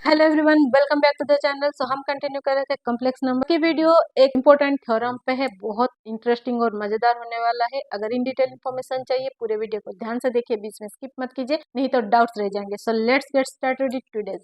Hello everyone, welcome back to the channel. So हम continue कर रहे थे कॉम्प्लेक्स नंबर की वीडियो। एक इम्पोर्टेंट थ्योरम पे है, बहुत इंटरेस्टिंग और मजेदार होने वाला है। अगर इन डिटेल इन्फॉर्मेशन चाहिए पूरे वीडियो को ध्यान से देखिए, बीच में स्किप मत कीजिए, नहीं तो डाउट्स रह जाएंगे। So let's get started with today's.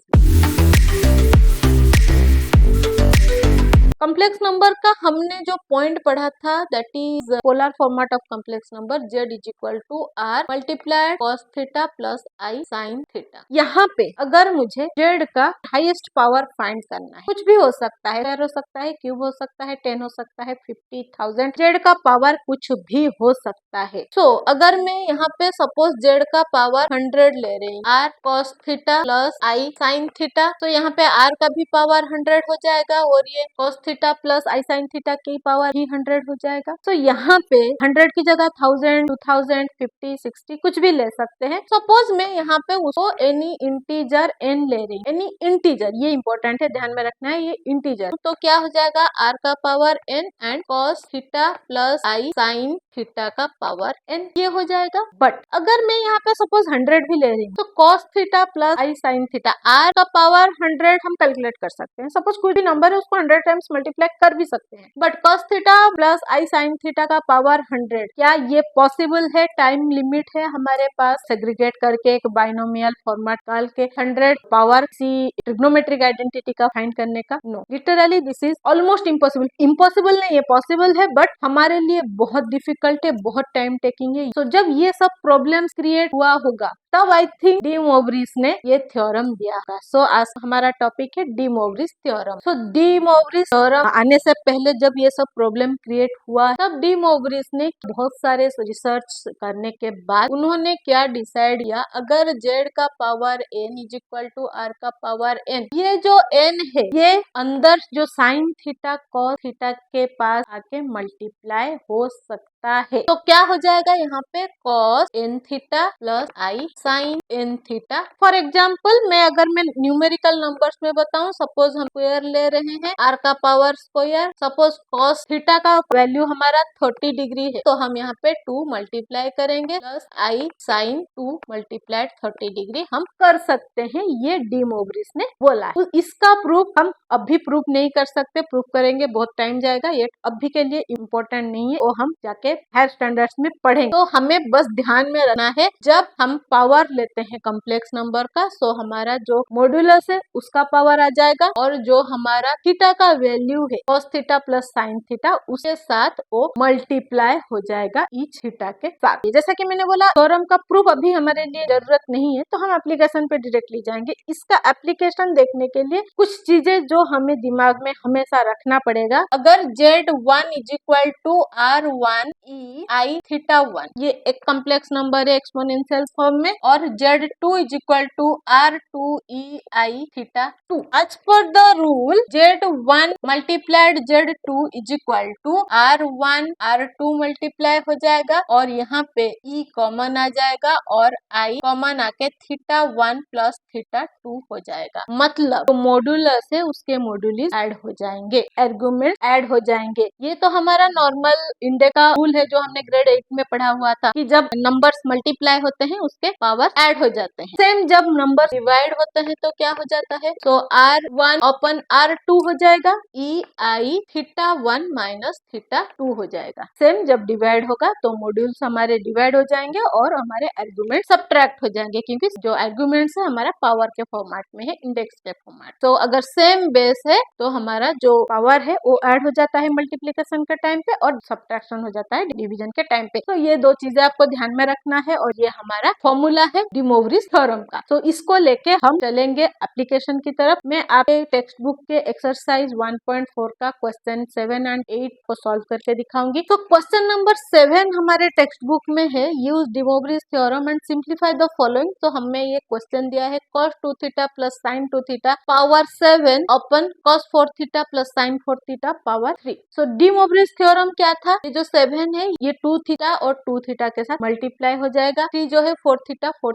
Complex number का हमने जो पॉइंट पढ़ा था that is polar format of complex number z is equal to r multiplied cos theta plus i sine theta. यहाँ पे अगर मुझे z का हाईएस्ट पावर फाइंड करना है, कुछ भी हो सकता है, स्क्वायर हो सकता है, क्यूब हो सकता है, 10 हो सकता है, 50,000, z का पावर कुछ भी हो सकता है। सो अगर मैं यहाँ पे सपोज z का पावर 100 ले रही हूँ, r cos theta plus i sine theta, तो यहाँ पे r का भी पावर 100 हो जाएगा और ये cos theta plus i sine theta की पावर ही 100 हो जाएगा। तो यहाँ पे 100 की जगह 1000, 2000, 50, 60 कुछ भी ले सकते हैं। सपोज मैं यहाँ पे उसको एनी इंटीजर n ले रही हूँ, एनी इंटीजर, ये इंपॉर्टेंट है, ध्यान में रखना है, ये इंटीजर। तो क्या हो जाएगा, r का power n and cos theta plus i sine theta का पावर n, ये हो जाएगा। बट अगर मैं यहाँ पे सपोज 100 भी ले रही हूँ, तो cos theta plus i sine theta, r का पावर 100 हम कैलकुलेट कर सकते हैं। सपोज कोई भी नंबर है उसको 100 टाइम्स मल्टीप्लाई कर भी सकते हैं। But cos theta plus i sine theta का पावर 100, क्या ये पॉसिबल है? टाइम लिमिट है हमारे पास, सेग्रीगेट करके एक बाइनोमियल फॉर्मेट डाल के 100 पावर सी ट्रिग्नोमेट्रिक आइडेंटिटी का फाइंड करने का। No, literally this is almost impossible. Impossible नहीं, ये पॉसिबल है बट हमारे लिए बहुत डिफिकल्ट है, बहुत टाइम टेकिंग है। तो जब ये सब प्रॉब्लम्स क्रिएट हुआ होगा तब आई थिंक डी मोवरिस ने ये थ्योरम दिया था। सो आज हमारा टॉपिक है डी मोवरिस थ्योरम। सो डी मोवरिस थ्योरम आने से पहले जब ये सब प्रॉब्लम क्रिएट हुआ, तब डी मोवरिस ने बहुत सारे रिसर्च करने के बाद उन्होंने क्या डिसाइड किया, अगर z का power n is equal to r का पावर n, ये जो n है ये अंदर जो साइन थीटा कॉस थीटा के पास आके मल्टीप्लाई हो सकता है। तो क्या हो जाएगा यहाँ पे, cos n theta plus i sine n theta. For example अगर मैं न्यूमेरिकल नंबर्स में बताऊं, सपोज हम स्क्वायर ले रहे हैं, r का power square, suppose cos theta का वैल्यू हमारा 30 डिग्री है, तो हम यहाँ पे 2 मल्टीप्लाई करेंगे plus i sign 2 multiplied 30 degree हम कर सकते हैं। ये डी मोवरिस ने बोला है। तो इसका प्रूफ हम अभी प्रूफ नहीं कर सकते, प्रूफ करेंगे बहुत टाइम जाएगा, ये अभी के लिए इम्पोर्टेंट नहीं है, वो हम जाके हायर स्टैंडर्ड्स में पढ़ेंगे। तो हमें बस ध्यान में रखना है, जब हम पावर लेते हैं कॉम्प्लेक्स नंबर का, सो हमारा जो मॉड्यूलस है उसका पावर आ जाएगा और जो हमारा थीटा का वैल्यू है cos theta plus sine theta, उसके साथ वो मल्टीप्लाई हो जाएगा ईच थीटा के साथ। जैसा कि मैंने बोला, थ्योरम का प्रूफ अभी हमारे लिए जरूरत नहीं है, तो हम एप्लीकेशन पे डायरेक्टली जाएंगे। इसका एप्लीकेशन देखने के लिए कुछ चीजें जो हमें दिमाग में हमेशा रखना पड़ेगा। अगर z1 is equal to r1 e i theta 1, ये एक कॉम्प्लेक्स नंबर है एक्सपोनेंशियल फॉर्म में, और z2 is equal to r2 e i theta 2। As per the rule z1 multiplied z2 is equal to r1 r2 multiply हो जाएगा और यहाँ पे e कॉमन आ जाएगा और i कॉमन आके थीटा 1 प्लस थीटा 2 हो जाएगा। मतलब तो मॉड्यूलस है उसके मॉड्यूलिस ऐड हो जाएंगे, आर्गुमेंट ऐड हो जाएंगे। ये तो हमारा नॉर्मल इंडेक्स का रूल है जो हमने ग्रेड 8 में पढ़ा हुआ था कि जब नंबर्स मल्टीप्लाई होते हैं उसके पावर ऐड हो जाते हैं। सेम जब नंबर डिवाइड होते हैं तो क्या हो जाता है, तो r1 अपन r2 हो जाएगा, e i theta 1 minus theta 2 हो जाएगा। सेम जब डिवाइड होगा तो मॉड्यूल्स हमारे डिवाइड हो जाएंगे और हमारे आर्गुमेंट सब्ट्रैक्ट हो जाएंगे, क्योंकि जो आर्गुमेंट्स है हमारा पावर के फॉर्मेट में है, इंडेक्स के फॉर्मेट। तो अगर सेम बेस है तो हमारा जो पावर है वो ऐड हो जाता है मल्टीप्लीकेशन के टाइम पे और सब्ट्रैक्शन हो जाता है डिवीजन के टाइम पे। तो ये दो चीजें आपको ध्यान में रखना है और ये हमारा फॉर्मूला है डी मोवरिस थ्योरम का। तो इसको लेके हम चलेंगे एप्लीकेशन की तरफ। मैं आपके टेक्स्ट बुक के एक्सरसाइज 1.4 का क्वेश्चन 7 एंड 8 को सॉल्व करके दिखाऊंगी। तो क्वेश्चन नंबर 7 हमारे टेक्स्ट बुक में है, use de Moivre's theorem and simplify the following. तो हमें ये क्वेश्चन दिया है, cos 2 theta plus sin 2 theta power 7 upon cos 4 theta plus sin 4 theta power 3। So de Moivre's theorem क्या था, ये जो 7 7 है ये 2 थीटा और 2 थीटा के साथ मल्टीप्लाई हो जाएगा। 3 जो है 4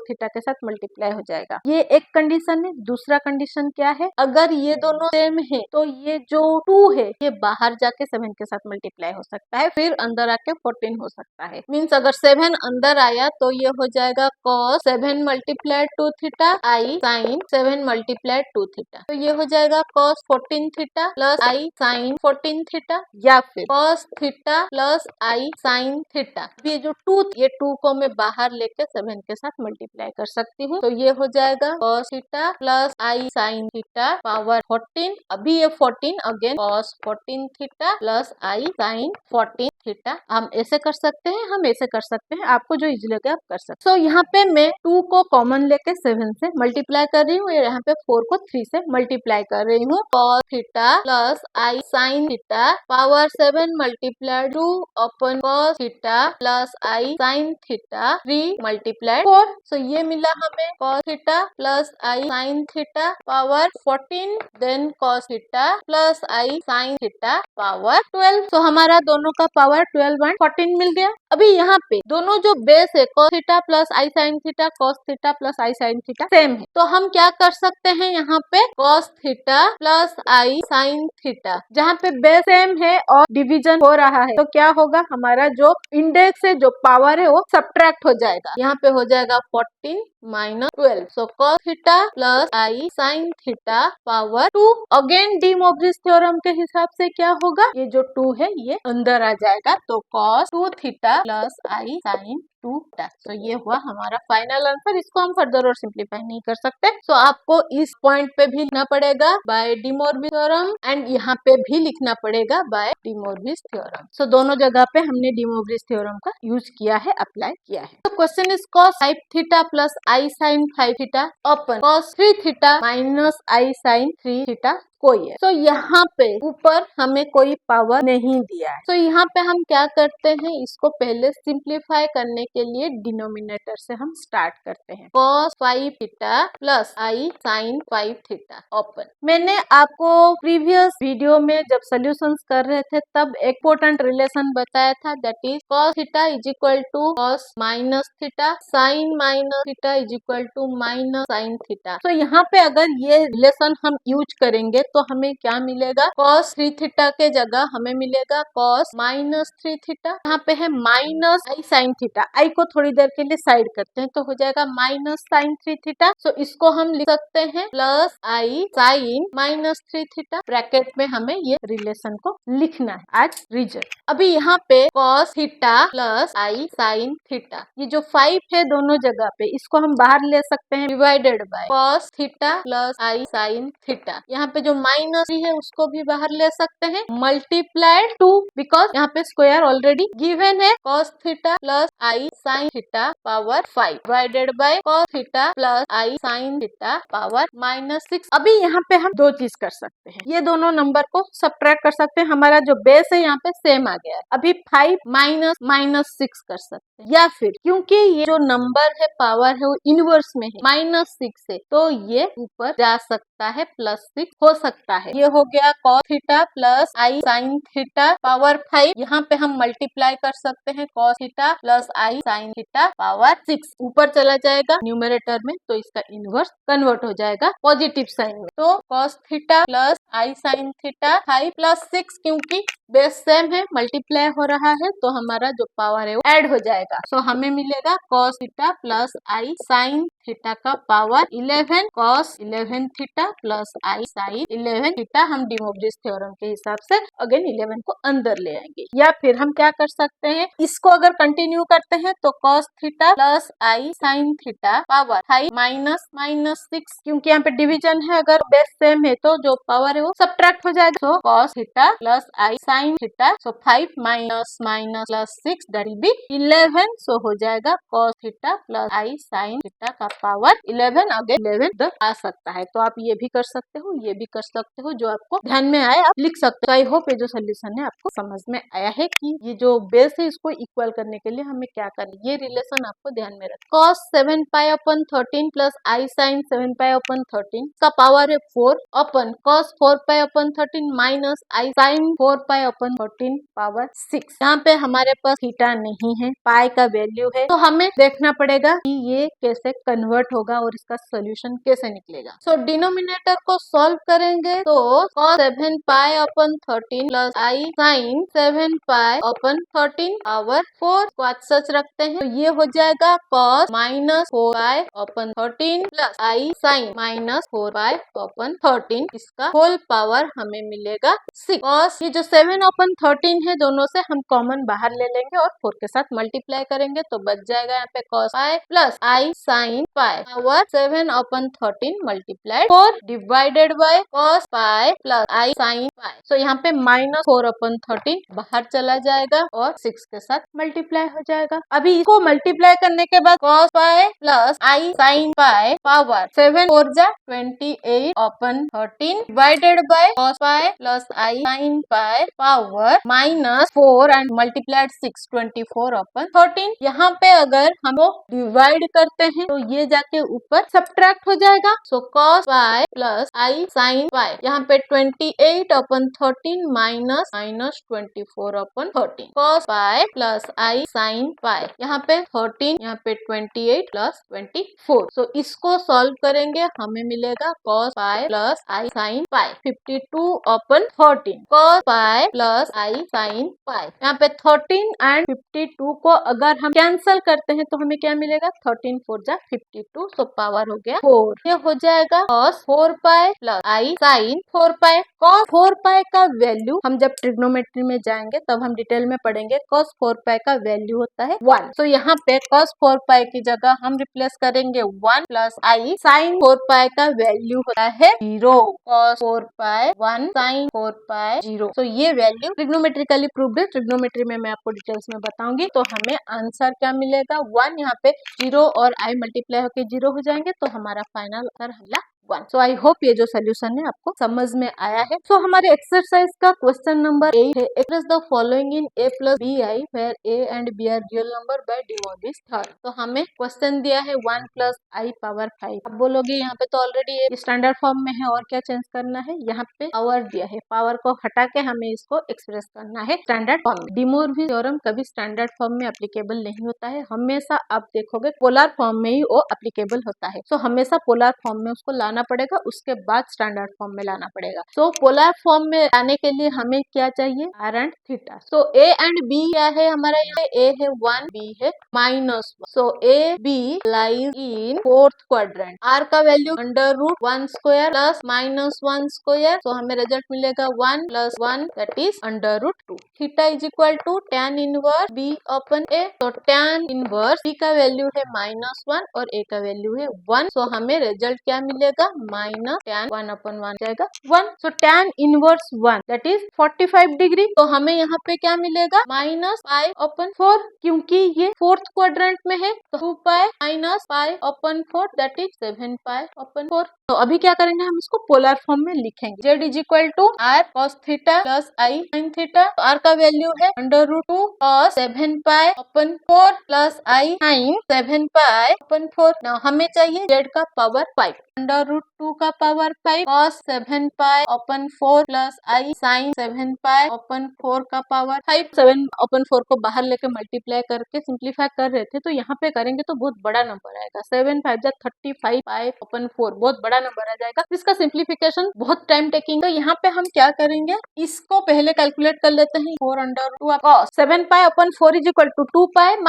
थीटा के साथ मल्टीप्लाई हो जाएगा। ये एक कंडीशन है। दूसरा कंडीशन क्या है, अगर ये दोनों सेम है तो ये जो 2 है ये बाहर जाके 7 के साथ मल्टीप्लाई हो सकता है, फिर अंदर आके 14 हो सकता है। मीन्स अगर 7 अंदर आया तो ये हो जाएगा cos 7 मल्टीप्लाइड 2 थीटा आई साइन 7 मल्टीप्लाइड 2 थीटा। तो ये हो जाएगा cos 14 theta plus i sign 14 theta, या फिर cos theta plus i sine theta. ये जो 2 ये 2 को मैं बाहर लेके 7 के साथ मल्टीप्लाई कर सकती हूँ। तो ये हो जाएगा cos theta plus i sine theta power 14। अभी ये 14 again cos 14 theta plus i sign 14 theta. हम ऐसे कर सकते हैं, हम ऐसे कर सकते हैं, आपको जो इजी लगे आप कर सकते हैं। तो यहाँ पे मैं 2 को कॉमन लेके 7 से मल्टीप्लाई कर रही हूँ, यहाँ पे 4 को 3 से मल्टीप्लाई कर रही हूँ। cos theta plus i sine theta power 7 multiply 2 upon cos theta plus i sine theta 3 multiply 4। So ये मिला हमें cos theta plus i sine theta power 14 then cos theta plus i sine theta power 12। तो हमारा दोनों का power 12 और 14 मिल गया। अभी यहाँ पे दोनों जो बेस है cos theta plus i sine theta cos theta plus i sine theta same है, तो हम क्या कर सकते हैं, यहाँ पे cos theta plus i sine theta जहाँ पे बेस सेम है और डिवीजन हो रहा है तो क्या होगा, हमारा जो इंडेक्स है जो पावर है वो सब्ट्रैक्ट हो जाएगा। यहाँ पे हो जाएगा 14 minus 12। So cos theta plus i sine theta power 2। Again de मोब्रिज theorem के हिसाब से क्या होगा, ये जो 2 है ये अंदर आ जाएगा, तो cos 2 theta plus i sign 2 theta. तो ये हुआ हमारा फाइनल आंसर। इसको हम फर्दर और सिंप्लीफाई नहीं कर सकते। सो आपको इस पॉइंट पे भी लिखना पड़ेगा बाय डी मोब्रिज थ्योरम एंड यहाँ पे भी लिखना पड़ेगा बाय डी मोब्रिज थ्योरम। सो दोनों जगह पे हमने डी मोब्रिज थ्योरम का यूज किया है, अप्लाई किया है। तो question is cos 5 theta plus i sine 5 theta upon cos 3 theta minus i sine 3 theta कोई है। तो यहाँ पे ऊपर हमें कोई पावर नहीं दिया है, तो यहाँ पे हम क्या करते हैं, इसको पहले सिंप्लीफाई करने के लिए डिनोमिनेटर से हम स्टार्ट करते हैं। cos 5 theta plus i sine 5 theta open. मैंने आपको प्रीवियस वीडियो में जब सोल्यूशंस कर रहे थे तब एक इम्पोर्टेंट रिलेशन बताया था, that is cos theta is equal to cos minus theta sine minus theta is equal to minus sine theta. तो यहाँ पे अगर ये रिलेशन हम यूज करेंगे तो हमें क्या मिलेगा, cos 3 थीटा के जगह हमें मिलेगा cos माइनस 3 थीटा। यहाँ पे है माइनस आई साइन थीटा, आई को थोड़ी देर के लिए साइड करते हैं तो हो जाएगा माइनस साइन 3 थीटा। सो इसको हम लिख सकते हैं plus i sign minus 3 theta. Bracket में हमें ये रिलेशन को लिखना है आज रिजल्ट। अभी यहाँ पे cos theta plus i sine theta, ये जो 5 है दोनों जगह पे इसको हम बाहर ले सकते हैं, divided by cos theta plus i sine theta. यहाँ पे जो माइनस 3 है उसको भी बाहर ले सकते हैं, मल्टीप्लाइड 2 बिकॉज यहाँ पे स्क्वायर ऑलरेडी गिवन है, cos theta plus i sine theta power 5 divided by cos theta plus i sine theta power minus 6। अभी यहाँ पे हम दो चीज कर सकते हैं, ये दोनों नंबर को सब्ट्रैक्ट कर सकते हैं, हमारा जो बेस है यहाँ पे सेम आ गया है। अभी 5 माइनस माइनस 6 कर सकते हैं, या फिर क्योंकि ये जो नंबर है पावर है वो इनवर्स में है माइनस 6 है तो ये ऊपर जा सकता है, प्लस 6 हो सकता है। ये हो गया cos theta plus i sine theta power 5। यहाँ पे हम मल्टीप्लाई कर सकते हैं cos theta plus i sine theta power 6, ऊपर चला जाएगा न्यूमरेटर में तो इसका इनवर्स कन्वर्ट हो जाएगा पॉजिटिव साइन में। तो cos theta plus i sine theta 5 plus 6, क्योंकि बेस सेम है मल्टीप्लाई हो रहा है तो हमारा जो पावर है वो ऐड हो जाएगा। सो हमें मिलेगा cos theta plus i sine theta का power 11 cos 11 theta plus i sign 11 theta. हम डी मोब्रिज थ्योरम के हिसाब से अगेन 11 को अंदर ले आएंगे, या फिर हम क्या कर सकते हैं, इसको अगर कंटिन्यू करते हैं तो cos theta plus i sine theta power 5 minus minus 6, क्योंकि यहाँ पे डिवीजन है, अगर बेस सेम है तो जो पावर है वो सब्ट्रैक्ट हो जाएगा। सो cos theta plus i sine theta, so 5 minus minus plus 6 that will be 11। सो हो जाएगा cos theta plus i sine theta का पावर 11, अगेन 11 आ सकता है। तो आप ये भी कर सकते हो, ये भी कर सकते हो, जो आपको ध्यान में आए आप लिख सकते हो। आई होप ये जो सोल्यूशन है आपको समझ में आया है कि ये जो बेस है इसको इक्वल करने के लिए हमें क्या करना है। ये रिलेशन आपको ध्यान में रख, cos 7 pi upon 13 plus i sign 7 पाई अपन 13 का पावर है 4 अपन cos 4 pi upon 13 minus i sign 4 pi upon 13 power 6। यहाँ पे हमारे पास थीटा नहीं है, पाई का वैल्यू है, तो हमें देखना पड़ेगा कि ये कैसे कन्वर्ट होगा और इसका सोल्यूशन कैसे निकलेगा। सो डिनोमिनेटर को सॉल्व करेंगे तो cos 7 pi upon 13 plus i sign 7 pi upon 13 power 4 को आज सच रखते हैं, तो ये हो जाएगा cos minus 4 pi upon 13 plus i sign minus 4 पाई अपन 13, इसका होल पावर हमें मिलेगा 6। cos ये जो 7 अपन 13 है दोनों से हम कॉमन बाहर ले लेंगे और 4 के साथ मल्टीप्लाई करेंगे तो बच जाएगा यहाँ पे cos pi plus i sine pi power 7 upon 13 multiplied 4 divided by cos pi plus i sine pi. So यहाँ पे माइनस 4 अपन 13 बाहर चला जाएगा और 6 के साथ मल्टीप्लाई हो जाएगा। अभी इसको मल्टीप्लाई करने के बाद cos pi plus i sine pi power 7 4 जा 28 अपन 13 divided by cos pi plus i sine pi power minus 4 and multiplied 6 24 अपन 13। यहाँ पे अगर हम डिवाइड करते हैं तो ये जाके ऊपर सब्ट्रैक्ट हो जाएगा। सो cos pi plus i sine पाई, यहाँ पे 28 अपन 13 minus 24 upon 13 cos pi plus i sine पाई, यहाँ पे 13 यहाँ पे 28 प्लस 24। सो इसको सॉल्व करेंगे हमें मिलेगा cos pi plus i sine pi 52 upon 13 cos pi plus i sine पाई। यहाँ पे 13 एंड 52 को अगर हम कैंसल करते हैं तो हमें क्या मिलेगा 13 4 जा 52, सो पावर हो गया 4। ये हो जाएगा cos 4 pi plus i sign 4 pi. cos 4 पाई का वैल्यू हम जब ट्रिग्नोमेट्री में जाएंगे तब हम डिटेल में पढ़ेंगे। cos 4 पाई का वैल्यू होता है 1, तो यहाँ पे cos 4 पाई की जगह हम रिप्लेस करेंगे 1 प्लस आई साइन 4 पाई का वैल्यू होता है 0। cos 4 पाई 1 साइन 4 पाई 0, तो ये वैल्यू ट्रिग्नोमेट्रिकली प्रूव्ड है। ट्रिग्नोमेट्री में मैं आपको डिटेल्स में बताऊंगी। तो हमें आंसर क्या मिलेगा 1, यहाँ पे 0 और आई मल्टीप्लाई होके 0 हो जाएंगे तो हमारा फाइनल आंसर मिला 1। सो आई होप ये जो सोल्यूशन है आपको समझ में आया है। सो हमारे एक्सरसाइज का क्वेश्चन नंबर 8 है, express the following in a plus B i where a and b are real number by De Morgan's theorem. तो हमें क्वेश्चन दिया है 1 प्लस आई पावर 5। अब बोलोगे यहाँ पे तो ऑलरेडी स्टैंडर्ड फॉर्म में है और क्या चेंज करना है, यहाँ पे पावर दिया है, पावर को हटा के हमें इसको एक्सप्रेस करना है स्टैंडर्ड फॉर्म में। De Morgan थ्योरम कभी स्टैंडर्ड फॉर्म में एप्लीकेबल नहीं होता है, हमेशा आप देखोगे पोलर फॉर्म में ही वो एप्लीकेबल होता है। सो हमेशा पोलर फॉर्म में उसको लाना पड़ेगा, उसके बाद स्टैंडर्ड फॉर्म में लाना पड़ेगा। सो पोलर फॉर्म में लाने के लिए हमें क्या चाहिए, r and theta. So A and B क्या है हमारा, यहाँ ए है 1, बी है -1। So a b lies in fourth quadrant, r का value √1 square plus -1 square, so हमें रिजल्ट मिलेगा 1 plus 1 that is √2। Theta is equal to tan inverse b upon a, तो tan इनवर्स बी का वैल्यू है -1 और ए का value है 1, सो हमें रिजल्ट क्या मिलेगा tan 1/1 जाएगा 1। सो tan inverse 1 that is 45 degree, तो हमें यहाँ पे क्या मिलेगा -π/4, क्योंकि ये फोर्थ क्वाड्रेंट में है तो 2π - π/4 दैट इज 7π/4। तो अभी क्या करेंगे, हम इसको पोलर फॉर्म में लिखेंगे। z is equal to r cos theta plus i sin theta, तो r का वैल्यू है √2 cos 7π/4 plus i sin 7π/4। Now हमें चाहिए z का पावर 5, √2 का power 5 cos 7π/4 plus i sin 7π/4 का पावर 5। 7/4 को बाहर लेके मल्टीप्लाई करके सिंप्लीफाई कर रहे थे, तो यहाँ पे करेंगे तो बहुत बड़ा नंबर आएगा, 7 5 जा 35π/4 बहुत बड़ा नंबर आ जाएगा। इसका सिंप्लीफिकेशन बहुत टाइम टेकिंग, तो यहाँ पे हम क्या करेंगे, इसको पहले कैलकुलेट कर लेते हैं। 4/2 cos 7π/4 इज इक्वल टू 2π -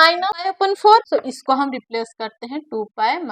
π/4, तो इसको हम रिप्लेस करते हैं 2π -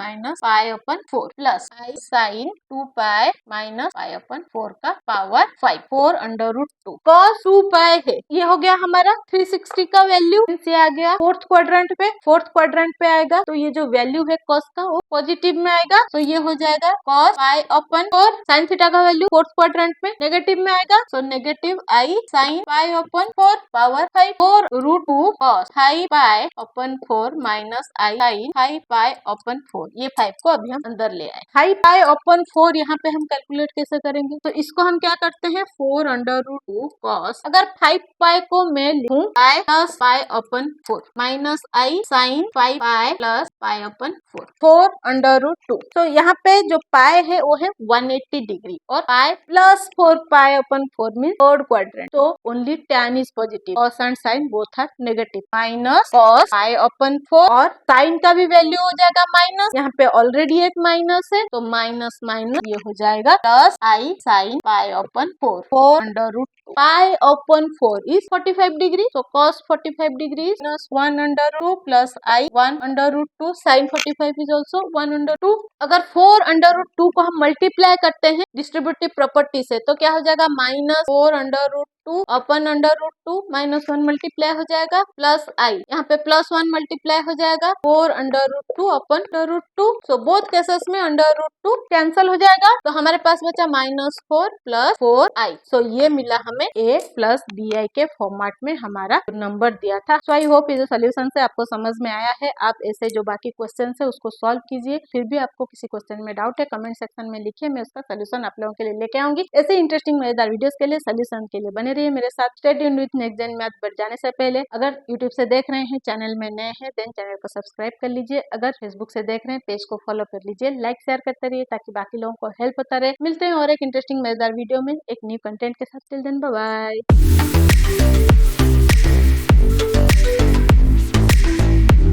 π/4 प्लस i sin 2π - π/4 का पावर 5 4/2 cos 2π है, ये हो गया हमारा 360 का वैल्यू। से आ गया फोर्थ क्वाड्रेंट पे आएगा, तो ये जो वैल्यू है cos का वो पॉजिटिव में आएगा, तो ये हो जाएगा cos π/4। साइन थीटा का वैल्यू फोर्थ क्वाड्रेंट में नेगेटिव में आएगा, तो negative i sin π/4 power 5 4√2 cos 5π/4 minus i sin 5π/4। ये 5 को अभी हम अंदर ले आए। पाई अपॉन 4 यहाँ पे हम कैलकुलेट कैसे करेंगे? तो इसको हम क्या करते हैं, 4 अंडर रूट 2 कॉस, अगर 5 पाई को मैं लिखूं pi plus pi upon 4 minus i sine 5 pi plus pi upon 4 under root 2। तो यहाँ पे जो पाई है वो है 180 डिग्री और pi plus 4 pi upon 4 mean third quadrant. तो only tan is positive, cos and sine both are negative, minus cos pi upon 4 और साइन का भी वैल्यू हो जाएगा माइनस, यहाँ पे ऑलरेडी एक माइनस है तो माइनस माइनस ये हो जाएगा plus i sine pi upon 4 under root pi upon 4 is 45 degree, so cos 45 degree minus 1 under root plus i 1 under root 2 sine 45 is also 1 under 2। अगर 4 अंडर रूट 2 को हम multiply करते हैं डिस्ट्रीब्यूटिव प्रॉपर्टी से तो क्या हो जाएगा, minus 4 under root 2 upon under root 2 minus 1 multiply हो जाएगा प्लस आई, यहाँ पे प्लस 1 मल्टीप्लाई हो जाएगा 4 under root 2 upon under root 2। So both cases में अंडर रूट 2 कैंसिल हो जाएगा तो हमारे पास बचा माइनस 4 प्लस 4 आई। सो ये मिला हमें a प्लस बी आई के फॉर्मेट में हमारा नंबर दिया था। सो आई होप ये जो सोल्यूशन है आपको समझ में आया है। आप ऐसे जो बाकी क्वेश्चन है उसको सॉल्व कीजिए, फिर भी आपको किसी क्वेश्चन में डाउट है कमेंट सेक्शन में लिखिए, मैं उसका सोल्यूशन आप लोगों के लिए लेके आऊंगी। ऐसे इंटरेस्टिंग मजेदार वीडियोस के लिए सोल्यूशन के लिए बने रहिए मेरे साथ। Stay tuned with next gen math. बढ़ जाने से पहले अगर यूट्यूब से देख रहे हैं चैनल में नए हैं देन चैनल को सब्सक्राइब कर लीजिए, अगर फेसबुक से देख रहे हैं पेज को फॉलो कर लीजिए, लाइक शेयर करते रहिए ताकि बाकी लोगों को हेल्प होता रहे। मिलते हैं और एक इंटरेस्टिंग मजेदार वीडियो में एक न्यू कंटेंट के साथ। Till then bye bye.